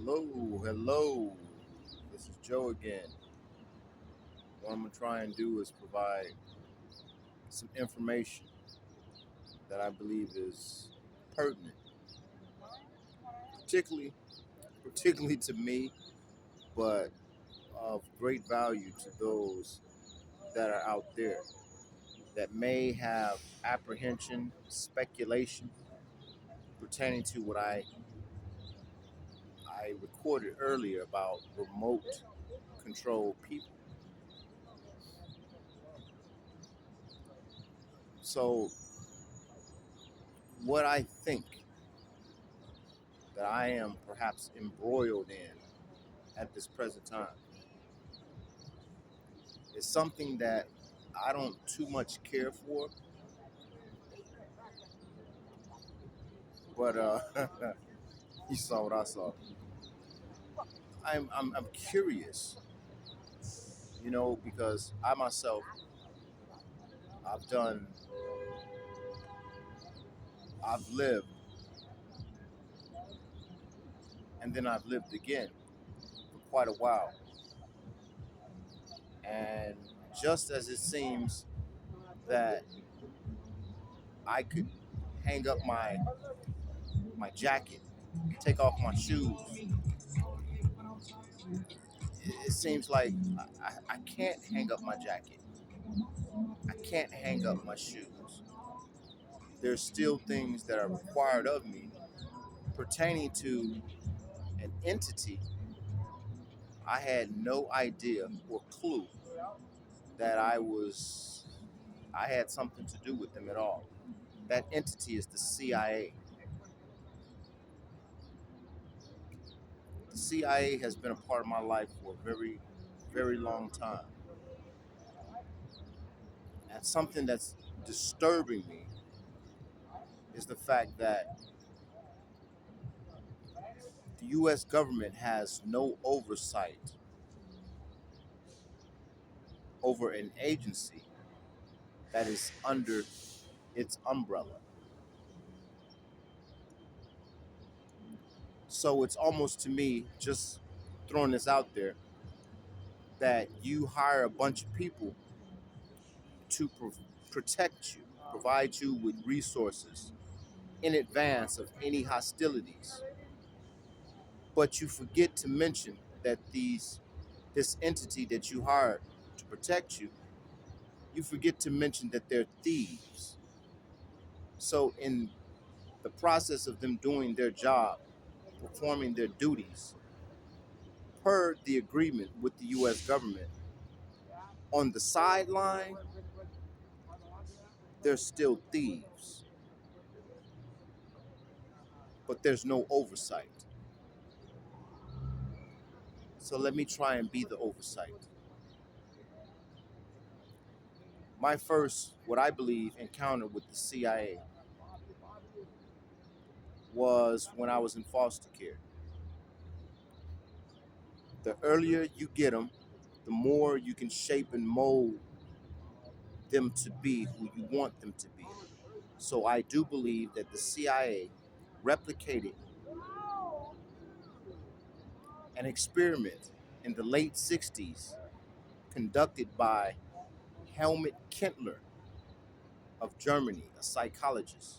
Hello, hello. This is Joe again. What I'm gonna try and do is provide some information that I believe is pertinent, particularly particularly to me, but of great value to those that are out there that may have apprehension, speculation pertaining to what I recorded earlier about remote control people. So what I think that I am perhaps embroiled in at this present time is something that I don't too much care for, but you saw what I saw. I'm curious, because I myself I've done I've lived and then I've lived again for quite a while, and just as it seems that I could hang up my jacket, take off my shoes, it seems like I can't hang up my jacket. I can't hang up my shoes. There's still things that are required of me pertaining to an entity I had no idea or clue that I had something to do with them at all. That entity is the CIA. The CIA has been a part of my life for a very, very long time. And something that's disturbing me is the fact that the US government has no oversight over an agency that is under its umbrella. So it's almost to me, just throwing this out there, that you hire a bunch of people to protect you, provide you with resources in advance of any hostilities. But you forget to mention that this entity that you hired to protect you, you forget to mention that they're thieves. So in the process of them doing their job, performing their duties, per the agreement with the US government, on the sideline, they're still thieves, but there's no oversight. So let me try and be the oversight. My first, what I believe, encounter with the CIA was when I was in foster care. The earlier you get them, the more you can shape and mold them to be who you want them to be. So I do believe that the CIA replicated an experiment in the late 60s conducted by Helmut Kindler of Germany, a psychologist,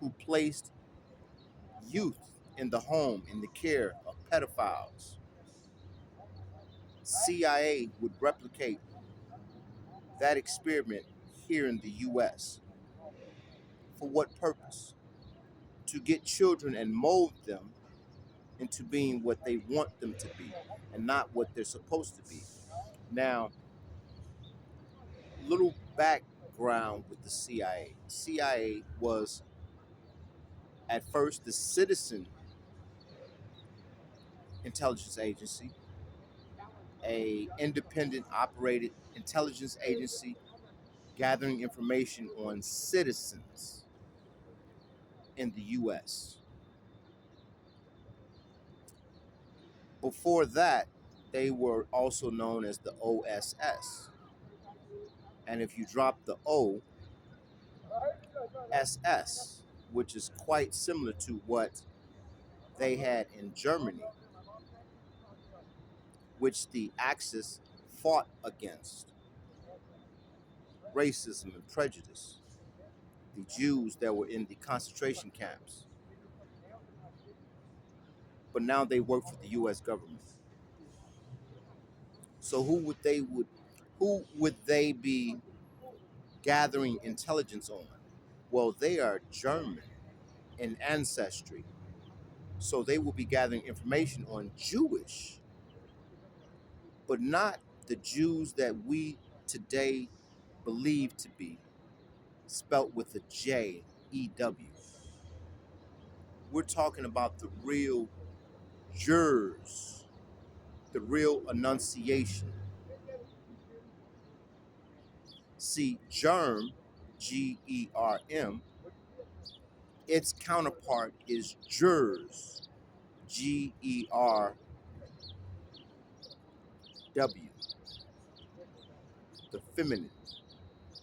who placed youth in the home in the care of pedophiles. CIA would replicate that experiment here in the US. For what purpose? To get children and mold them into being what they want them to be and not what they're supposed to be. Now, little background with the CIA. CIA was at first the citizen intelligence agency, a independent operated intelligence agency gathering information on citizens in the US. Before that, they were also known as the OSS. And if you drop the O, SS, which is quite similar to what they had in Germany, which the Axis fought against racism and prejudice, the Jews that were in the concentration camps, but now they work for the U.S. government. So who would they be gathering intelligence on? Well, they are German in ancestry, so they will be gathering information on Jewish, but not the Jews that we today believe to be spelt with a J-E-W. We're talking about the real jurors, the real enunciation. See, germ, G-E-R-M, its counterpart is jurors, G-E-R-W, the feminine.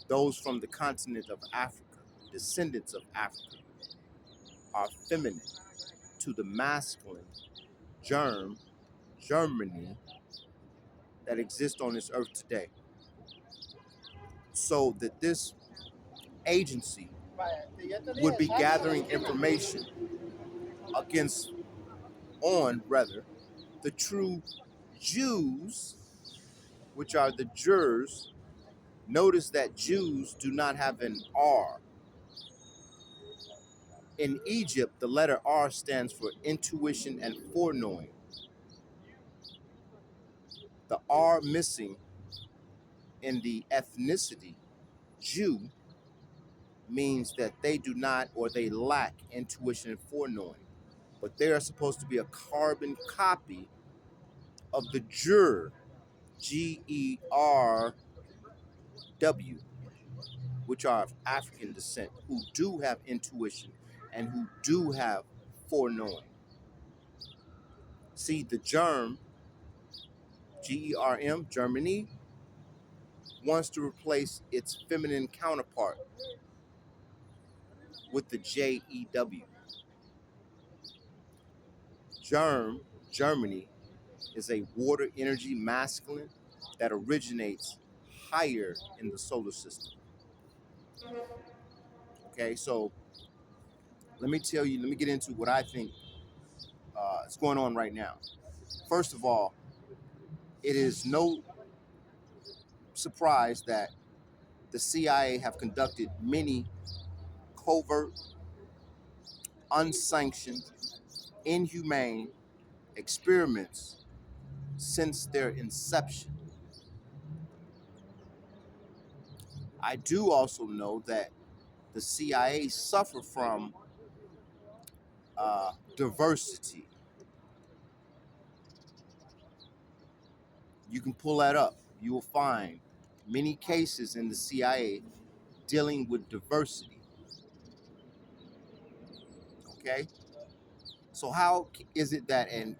Those from the continent of Africa, descendants of Africa, are feminine to the masculine germ, Germany, that exists on this earth today. So that this agency would be gathering information against, on rather, the true Jews, which are the jurors. Notice that Jews do not have an R. In Egypt, the letter R stands for intuition and foreknowing. The R missing in the ethnicity Jew means that they do not, or they lack, intuition and foreknowing. But they are supposed to be a carbon copy of the Ger, G-E-R-W, which are of African descent, who do have intuition and who do have foreknowing. See, the germ, G-E-R-M, Germany, wants to replace its feminine counterpart with the J-E-W. Germ, Germany, is a water energy masculine that originates higher in the solar system. Okay, so let me tell you, let me get into what I think is going on right now. First of all, it is no surprise that the CIA have conducted many covert, unsanctioned, inhumane experiments since their inception. I do also know that the CIA suffer from diversity. You can pull that up. You will find many cases in the CIA dealing with diversity. Okay? So how is it that a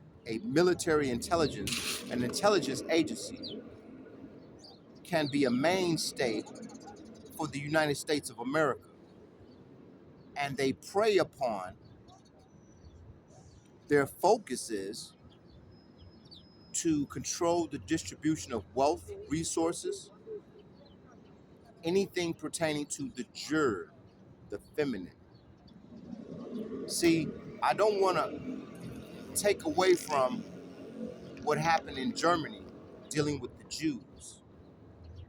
military intelligence, an intelligence agency, can be a mainstay for the United States of America, and they prey upon, their focus is to control the distribution of wealth, resources, anything pertaining to the jur, the feminine. See, I don't want to take away from what happened in Germany dealing with the Jews,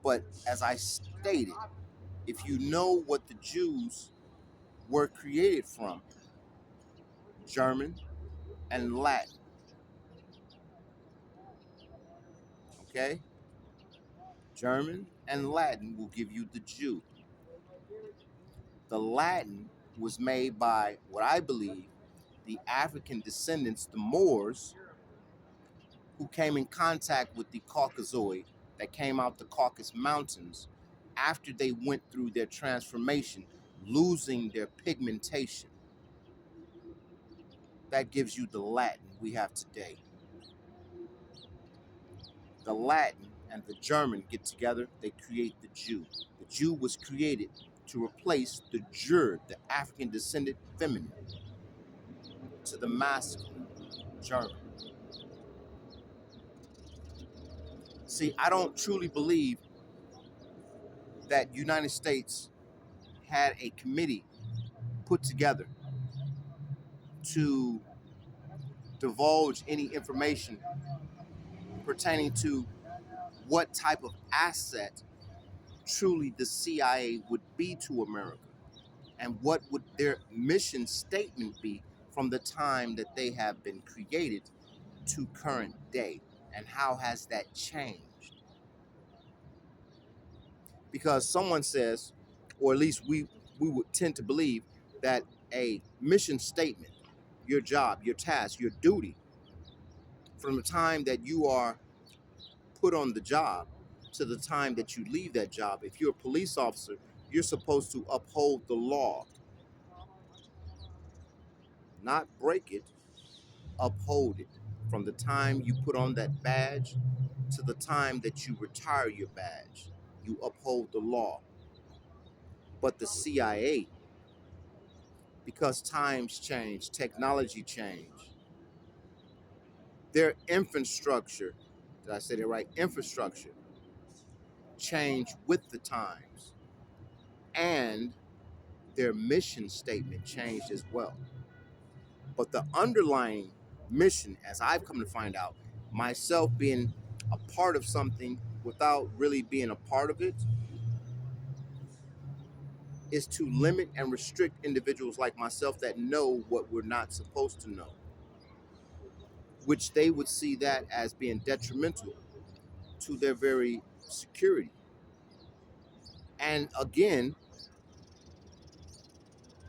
but as I stated, if you know what the Jews were created from, German and Latin, okay? German and Latin will give you the Jew. The Latin was made by what I believe the African descendants, the Moors, who came in contact with the Caucasoid that came out the Caucasus Mountains after they went through their transformation, losing their pigmentation. That gives you the Latin we have today. The Latin and the German get together, they create the Jew. The Jew was created to replace the Jur, the African descendant feminine, to the masculine. jargon. See, I don't truly believe that United States had a committee put together to divulge any information pertaining to what type of asset truly the CIA would be to America, and what would their mission statement be from the time that they have been created to current day, and how has that changed? Because someone says, or at least we would tend to believe, that a mission statement, your job, your task, your duty, from the time that you are put on the job to the time that you leave that job, if you're a police officer, you're supposed to uphold the law, not break it, uphold it. From the time you put on that badge to the time that you retire your badge, you uphold the law. But the CIA, because times change, technology change, their infrastructure, did I say that right? Infrastructure change with the times, and their mission statement changed as well. But the underlying mission, as I've come to find out, myself being a part of something without really being a part of it, is to limit and restrict individuals like myself that know what we're not supposed to know, which they would see that as being detrimental to their very security. And again,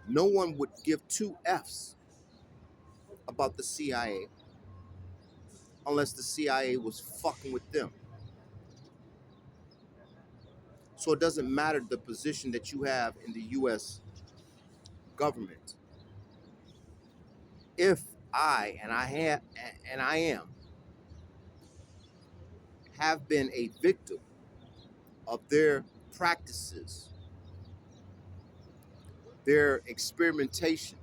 no one would give two F's about the CIA unless the CIA was fucking with them. So it doesn't matter the position that you have in the US government. If I am have been a victim of their practices, their experimentation,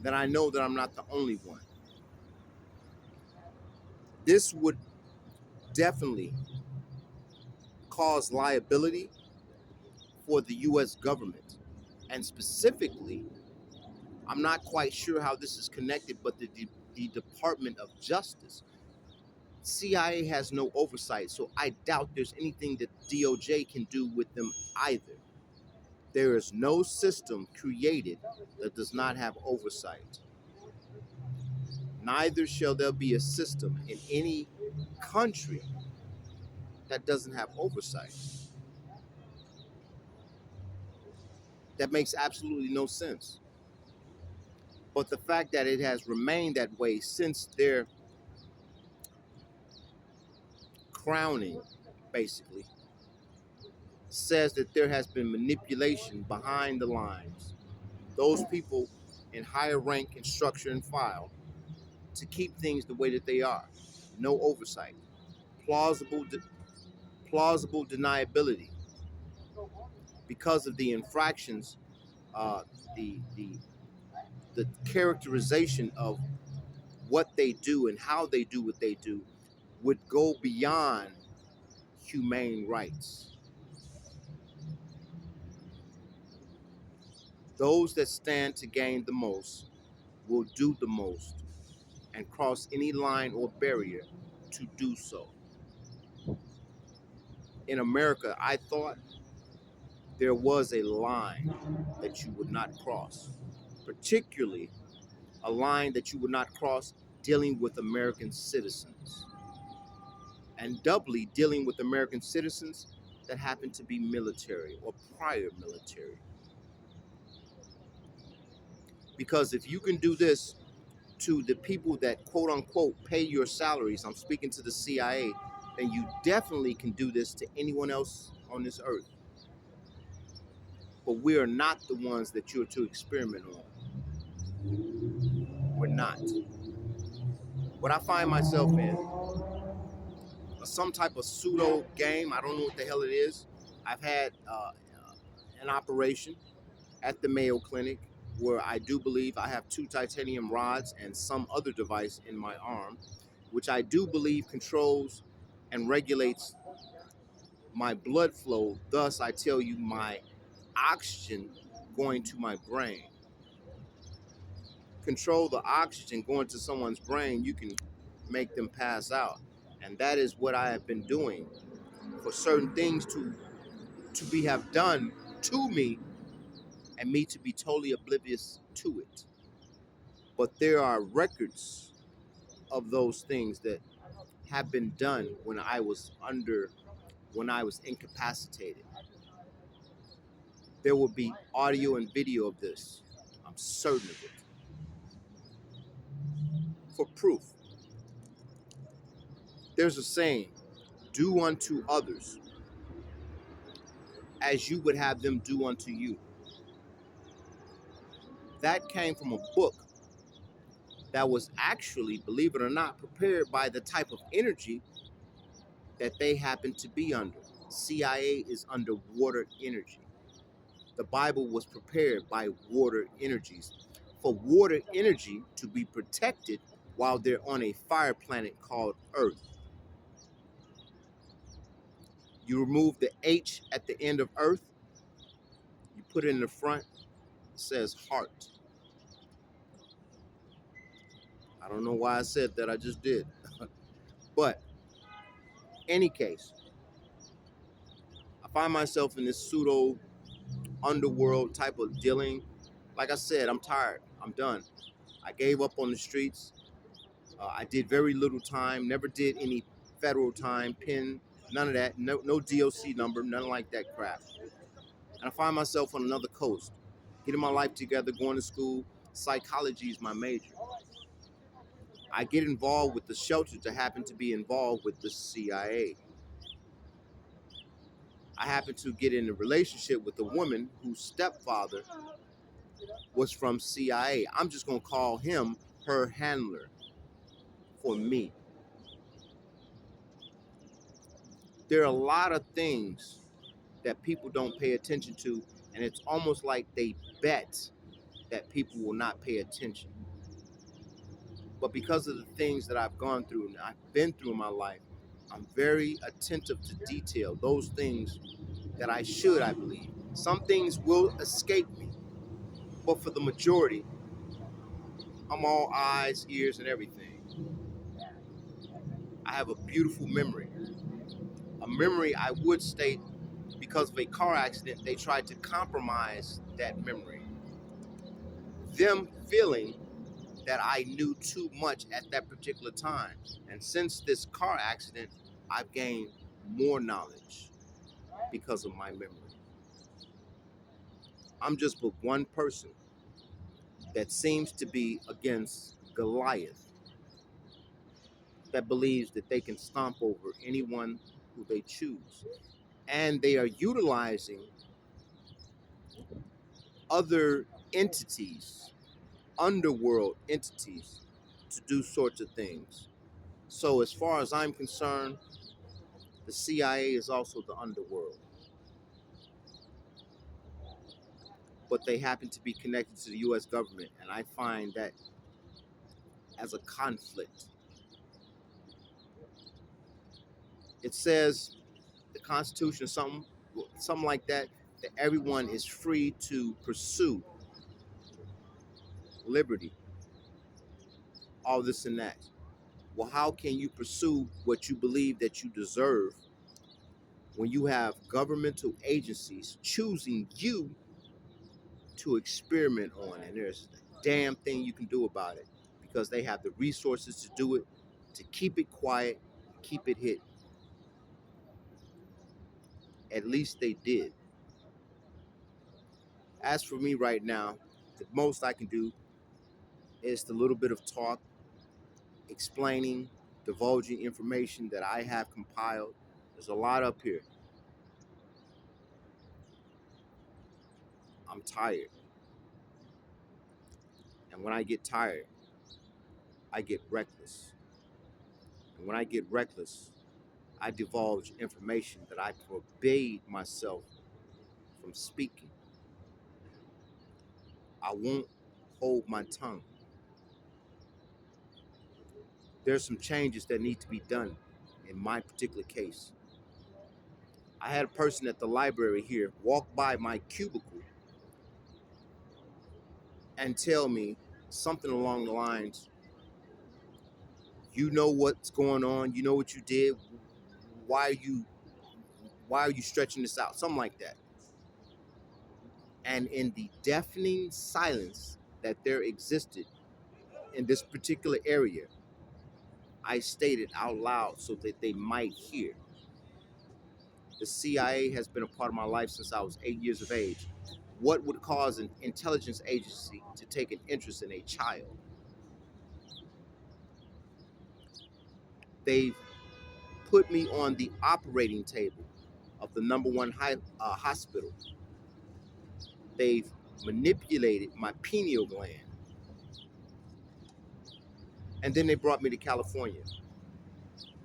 then I know that I'm not the only one. This would definitely cause liability for the US government. And specifically, I'm not quite sure how this is connected, but the Department of Justice. CIA has no oversight, so I doubt there's anything that DOJ can do with them either. There is no system created that does not have oversight. Neither shall there be a system in any country that doesn't have oversight. That makes absolutely no sense. But the fact that it has remained that way since their crowning, basically, says that there has been manipulation behind the lines. Those people in higher rank and structure and file to keep things the way that they are. No oversight. Plausible deniability because of the infractions, uh, the characterization of what they do and how they do what they do would go beyond humane rights. Those that stand to gain the most will do the most and cross any line or barrier to do so. In America, I thought there was a line that you would not cross, particularly a line that you would not cross dealing with American citizens, and doubly dealing with American citizens that happen to be military or prior military. Because if you can do this to the people that quote unquote pay your salaries, I'm speaking to the CIA, then you definitely can do this to anyone else on this earth. But we are not the ones that you're to experiment on. We're not. What I find myself in some type of pseudo game. I don't know what the hell it is. I've had an operation at the Mayo Clinic. where I do believe I have two titanium rods and some other device in my arm, which I do believe controls and regulates my blood flow. Thus, I tell you, my oxygen going to my brain. Control the oxygen going to someone's brain, you can make them pass out. And that is what I have been doing for certain things to be have done to me and me to be totally oblivious to it. But there are records of those things that have been done when I was incapacitated. There will be audio and video of this. I'm certain of it. For proof, there's a saying, do unto others as you would have them do unto you. That came from a book that was actually, believe it or not, prepared by the type of energy that they happen to be under. CIA is under water energy. The Bible was prepared by water energies. For water energy to be protected while they're on a fire planet called Earth. You remove the H at the end of Earth, you put it in the front, it says heart. I don't know why I said that, I just did. But any case, I find myself in this pseudo underworld type of dealing. Like I said, I'm tired. I'm done. I gave up on the streets. I did very little time, never did any federal time, pen, none of that, no DOC number, none like that crap. And I find myself on another coast, getting my life together, going to school. Psychology is my major. I get involved with the shelter to happen to be involved with the CIA. I happen to get in a relationship with a woman whose stepfather was from CIA. I'm just going to call him her handler for me. There are a lot of things that people don't pay attention to, and it's almost like they bet that people will not pay attention. But because of the things that I've gone through and I've been through in my life, I'm very attentive to detail, those things that I should, I believe. Some things will escape me, but for the majority, I'm all eyes, ears, and everything. I have a beautiful memory. A memory I would state because of a car accident, they tried to compromise that memory. Them feeling that I knew too much at that particular time. And since this car accident, I've gained more knowledge because of my memory. I'm just but one person that seems to be against Goliath, that believes that they can stomp over anyone who they choose. And they are utilizing other entities, underworld entities, to do sorts of things. So as far as I'm concerned, the CIA is also the underworld. But they happen to be connected to the US government, and I find that as a conflict. It says the Constitution, something like that everyone is free to pursue liberty, all this and that. Well, how can you pursue what you believe that you deserve when you have governmental agencies choosing you to experiment on, and there's a damn thing you can do about it because they have the resources to do it, to keep it quiet, keep it hidden. At least they did. As for me right now, the most I can do is the little bit of talk, explaining, divulging information that I have compiled. There's a lot up here. I'm tired. And when I get tired, I get reckless. And when I get reckless, I divulge information that I forbade myself from speaking. I won't hold my tongue. There's some changes that need to be done in my particular case. I had a person at the library here walk by my cubicle and tell me something along the lines, you know what's going on, you know what you did, why are you stretching this out? Something like that. And in the deafening silence that there existed in this particular area, I stated out loud so that they might hear. The CIA has been a part of my life since I was 8 years of age. What would cause an intelligence agency to take an interest in a child? They've put me on the operating table of the number one hospital. They've manipulated my pineal gland. And then they brought me to California,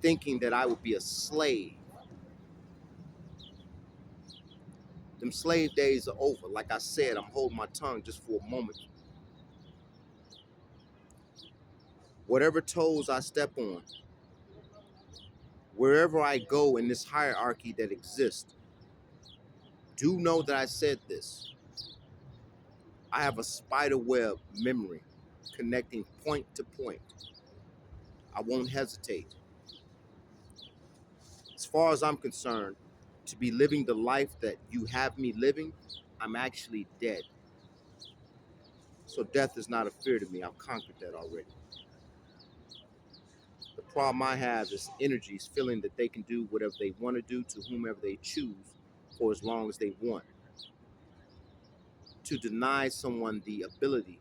thinking that I would be a slave. Them slave days are over. Like I said, I'm holding my tongue just for a moment. Whatever toes I step on, wherever I go in this hierarchy that exists, do know that I said this. I have a spider web memory connecting point to point. I won't hesitate. As far as I'm concerned, to be living the life that you have me living, I'm actually dead. So death is not a fear to me. I've conquered that already. The problem I have is energies feeling that they can do whatever they want to do to whomever they choose for as long as they want. To deny someone the ability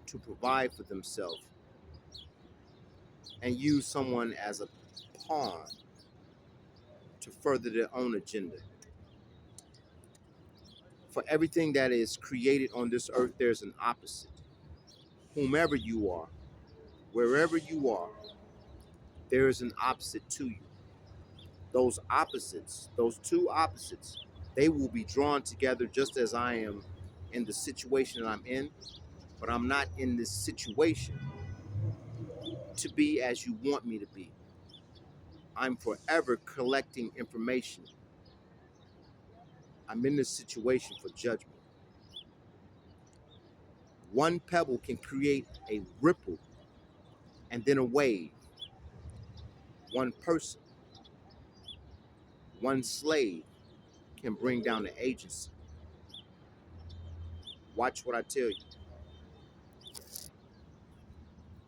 to provide for themselves and use someone as a pawn to further their own agenda. For everything that is created on this earth, there's an opposite. Whomever you are, wherever you are, there is an opposite to you. Those opposites, those two opposites, they will be drawn together just as I am in the situation that I'm in, but I'm not in this situation to be as you want me to be. I'm forever collecting information. I'm in this situation for judgment. One pebble can create a ripple and then a wave. One person, one slave can bring down the agency. Watch what I tell you.